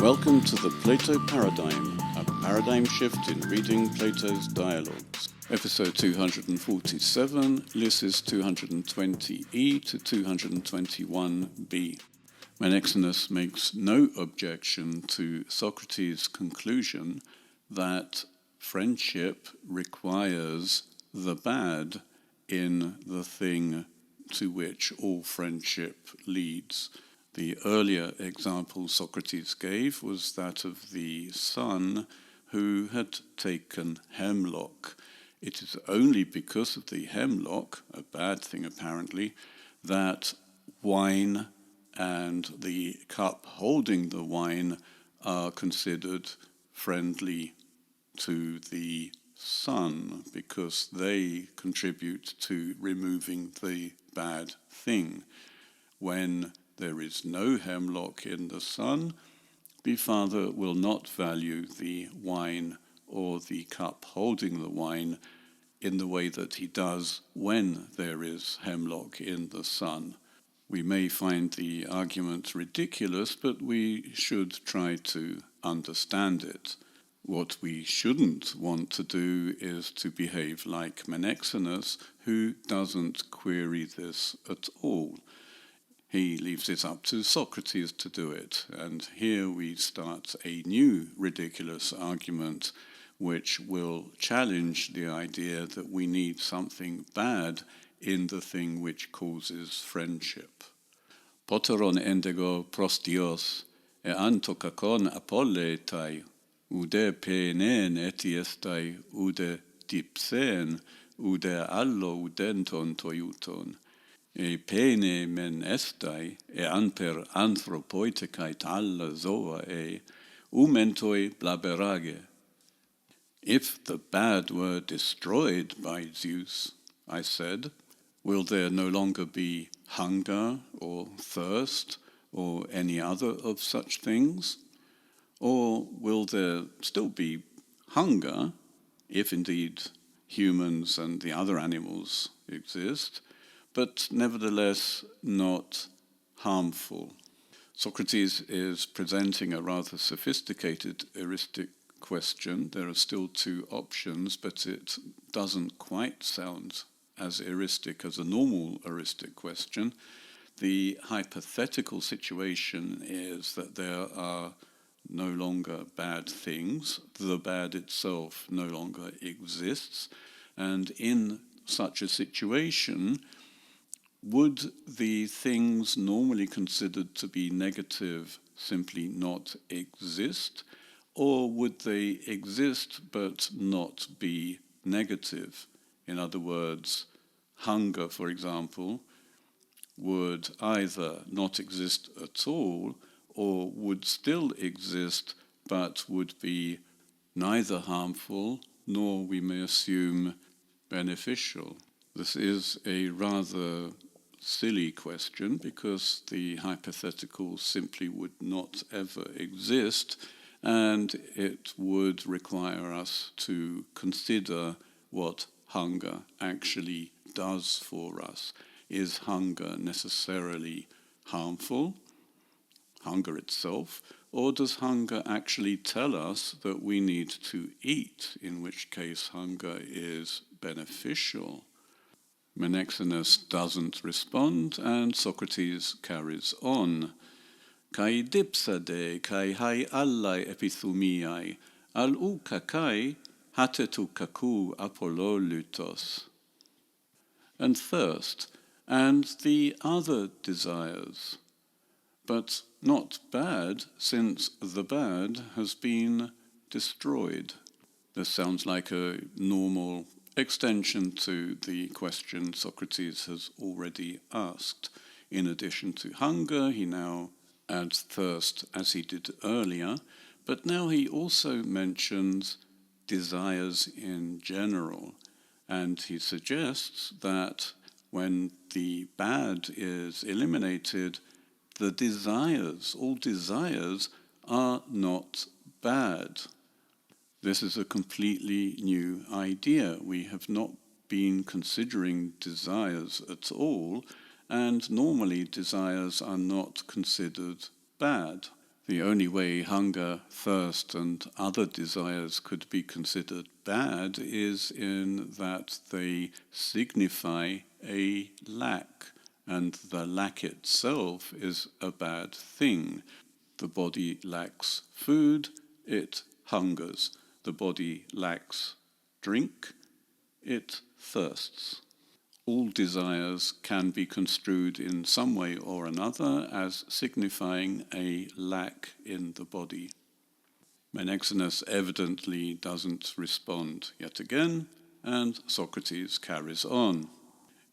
Welcome to the Plato Paradigm, a paradigm shift in reading Plato's dialogues. Episode 247, Lysis 220e to 221b. Menexenus makes no objection to Socrates' conclusion that friendship requires the bad in the thing to which all friendship leads. The earlier example Socrates gave was that of the son who had taken hemlock. It is only because of the hemlock, a bad thing apparently, that wine and the cup holding the wine are considered friendly to the son, because they contribute to removing the bad thing. When there is no hemlock in the son, the father will not value the wine or the cup holding the wine in the way that he does when there is hemlock in the son. We may find the argument ridiculous, but we should try to understand it. What we shouldn't want to do is to behave like Menexenus, who doesn't query this at all. He leaves it up to Socrates to do it, and here we start a new ridiculous argument which will challenge the idea that we need something bad in the thing which causes friendship. Poteron endego prostios e antokakon apolletai, ude penen etiestai, ude dipsen, ude allo udenton toiuton. E pene men estai, e anper anthropoitekait alla zoa umentoi blaberage. If the bad were destroyed by Zeus, I said, will there no longer be hunger or thirst or any other of such things? Or will there still be hunger, if indeed humans and the other animals exist, but nevertheless not harmful? Socrates is presenting a rather sophisticated heuristic question. There are still two options, but it doesn't quite sound as heuristic as a normal heuristic question. The hypothetical situation is that there are no longer bad things, the bad itself no longer exists, and in such a situation, would the things normally considered to be negative simply not exist, or would they exist but not be negative? In other words, hunger, for example, would either not exist at all or would still exist but would be neither harmful nor, we may assume, beneficial. This is a rather silly question because the hypothetical simply would not ever exist, and it would require us to consider what hunger actually does for us. Is hunger necessarily harmful, hunger itself, or does hunger actually tell us that we need to eat, in which case hunger is beneficial? Menexenus doesn't respond, and Socrates carries on. Kai dipsade kai hai allai epithumiai, al u kakai hatetu kaku apollolutos. And thirst, and the other desires, but not bad, since the bad has been destroyed. This sounds like a normal extension to the question Socrates has already asked. In addition to hunger, he now adds thirst as he did earlier, but now he also mentions desires in general, and he suggests that when the bad is eliminated, the desires, all desires, are not bad. This is a completely new idea. We have not been considering desires at all, and normally desires are not considered bad. The only way hunger, thirst, and other desires could be considered bad is in that they signify a lack, and the lack itself is a bad thing. The body lacks food, it hungers. The body lacks drink, it thirsts. All desires can be construed in some way or another as signifying a lack in the body. Menexenus evidently doesn't respond yet again, and Socrates carries on.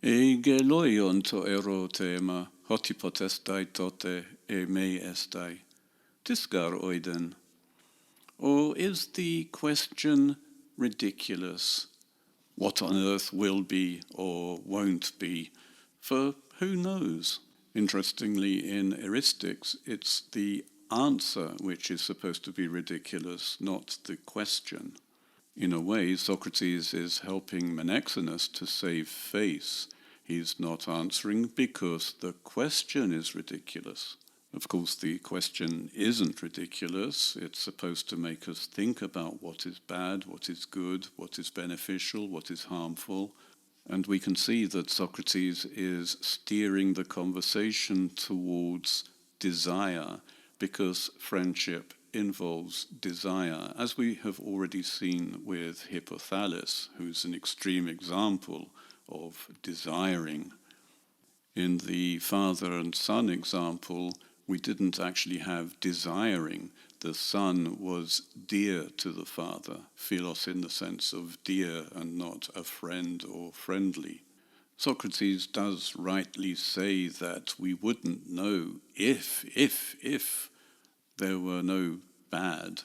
Egeloion to erotema, hotipotestai tote e me estai, tiscar oiden. Or is the question ridiculous? What on earth will be or won't be? For who knows? Interestingly, in heuristics, it's the answer which is supposed to be ridiculous, not the question. In a way, Socrates is helping Menexenus to save face. He's not answering because the question is ridiculous. Of course, the question isn't ridiculous. It's supposed to make us think about what is bad, what is good, what is beneficial, what is harmful. And we can see that Socrates is steering the conversation towards desire, because friendship involves desire, as we have already seen with hypothetical, who's an extreme example of desiring. In the father and son example, we didn't actually have desiring. The son was dear to the father, philos in the sense of dear and not a friend or friendly. Socrates does rightly say that we wouldn't know if there were no bad,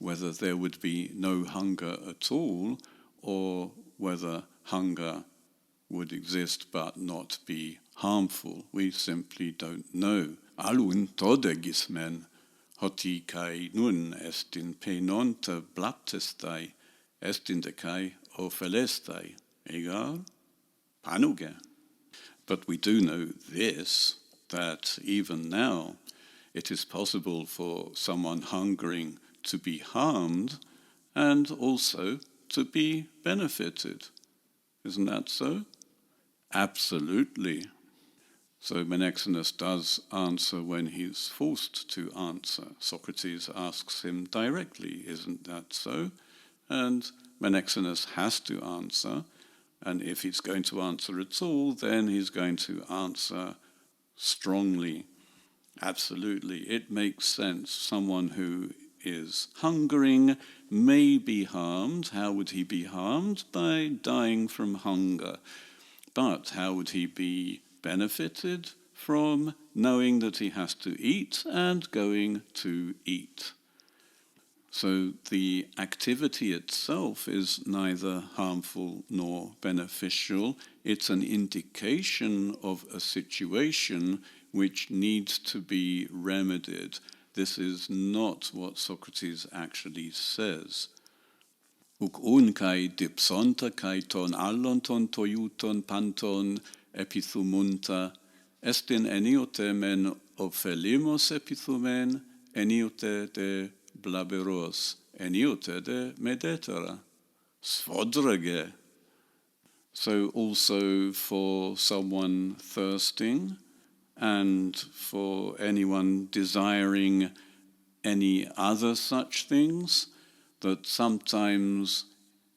whether there would be no hunger at all, or whether hunger would exist but not be harmful. We simply don't know. Alun todegismen, hoti kai nun estin penonta blaptestai, estin decai ophelestai, egar panuge. But we do know this, that even now it is possible for someone hungering to be harmed and also to be benefited. Isn't that so? Absolutely. So Menexenus does answer when he's forced to answer. Socrates asks him directly, isn't that so? And Menexenus has to answer, and if he's going to answer at all, then he's going to answer strongly. Absolutely, it makes sense. Someone who is hungering may be harmed. How would he be harmed? By dying from hunger. But how would he be benefited? From knowing that he has to eat and going to eat. So the activity itself is neither harmful nor beneficial. It's an indication of a situation which needs to be remedied. This is not what Socrates actually says. Uk un kai dipsonta kai ton allonton toiuton panton epithumunta estin eniote men ophelimos epithumen, eniote de blaberos, eniote de medetera. Sfodrage. So also for someone thirsting and for anyone desiring any other such things, that sometimes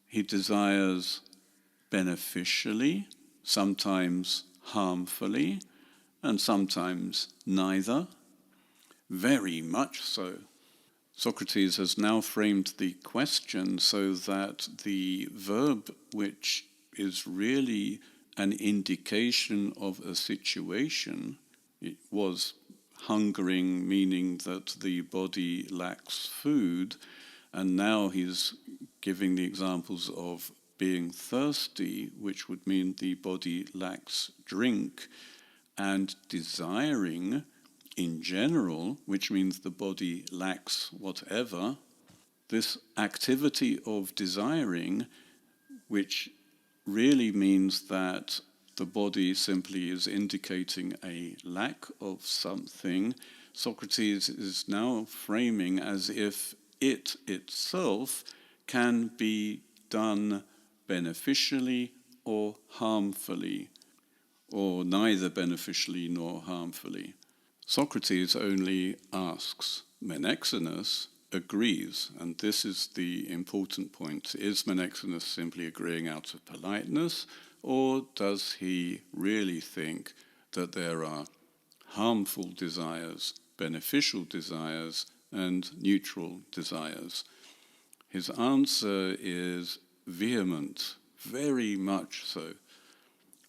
he desires beneficially, sometimes harmfully, and sometimes neither. Very much so. Socrates has now framed the question so that the verb, which is really an indication of a situation, it was hungering, meaning that the body lacks food, and now he's giving the examples of being thirsty, which would mean the body lacks drink, and desiring in general, which means the body lacks whatever. This activity of desiring, which really means that the body simply is indicating a lack of something. Socrates is now framing as if it itself can be done beneficially or harmfully, or neither beneficially nor harmfully. Socrates only asks. Menexenus agrees, and this is the important point. Is Menexenus simply agreeing out of politeness, or does he really think that there are harmful desires, beneficial desires, and neutral desires? His answer is vehement, very much so,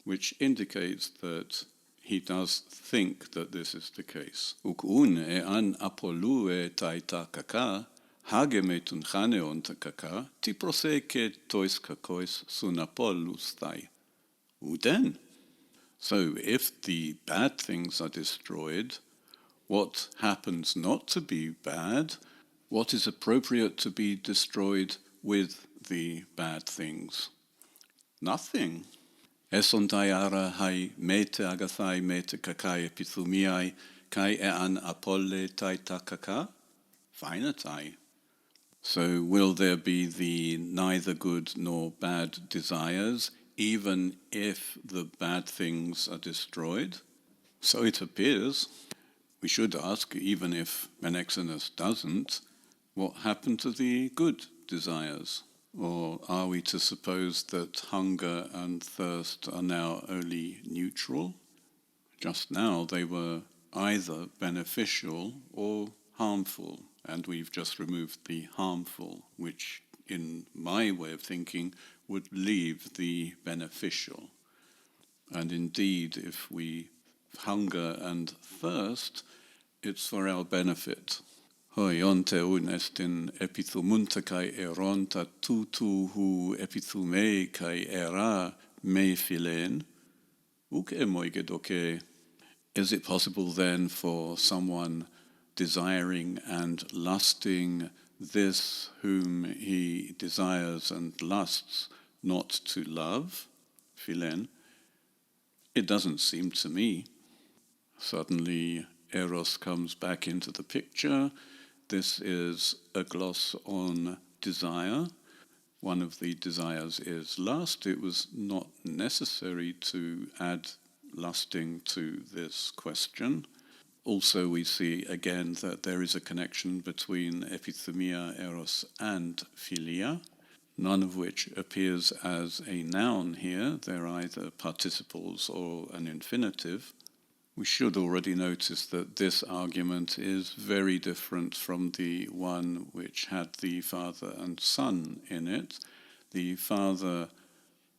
which indicates that he does think that this is the case. Uk un an apolue taita kaka, hage metun chaneon takaka, ti proseke tois kakois sunapolus thai. Uden. So if the bad things are destroyed, what happens not to be bad? What is appropriate to be destroyed with the bad things? Nothing. Esontai ara hai mete agathai mete kakai epithumiai kai ean apolle tai takaka? Finatai. So will there be the neither good nor bad desires, even if the bad things are destroyed? So it appears. We should ask, even if Menexenus doesn't, what happened to the good desires? Or are we to suppose that hunger and thirst are now only neutral? Just now they were either beneficial or harmful, and we've just removed the harmful, which in my way of thinking would leave the beneficial. And indeed, if we hunger and thirst, it's for our benefit. Hoi onte un estin epithumunta kai eronta tutu hu epithumei kai era me philen. Uke moigedoke. Is it possible then for someone desiring and lusting this whom he desires and lusts not to love? Philen. It doesn't seem to me. Suddenly Eros comes back into the picture. This is a gloss on desire. One of the desires is lust. It was not necessary to add lusting to this question. Also, we see again that there is a connection between epithumia, eros, and philia, none of which appears as a noun here. They're either participles or an infinitive. We should already notice that this argument is very different from the one which had the father and son in it. The father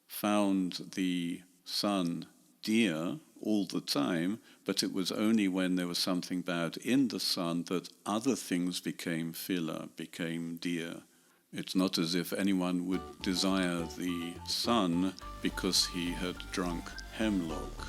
found the son dear all the time, but it was only when there was something bad in the son that other things became philia, became dear. It's not as if anyone would desire the son because he had drunk hemlock.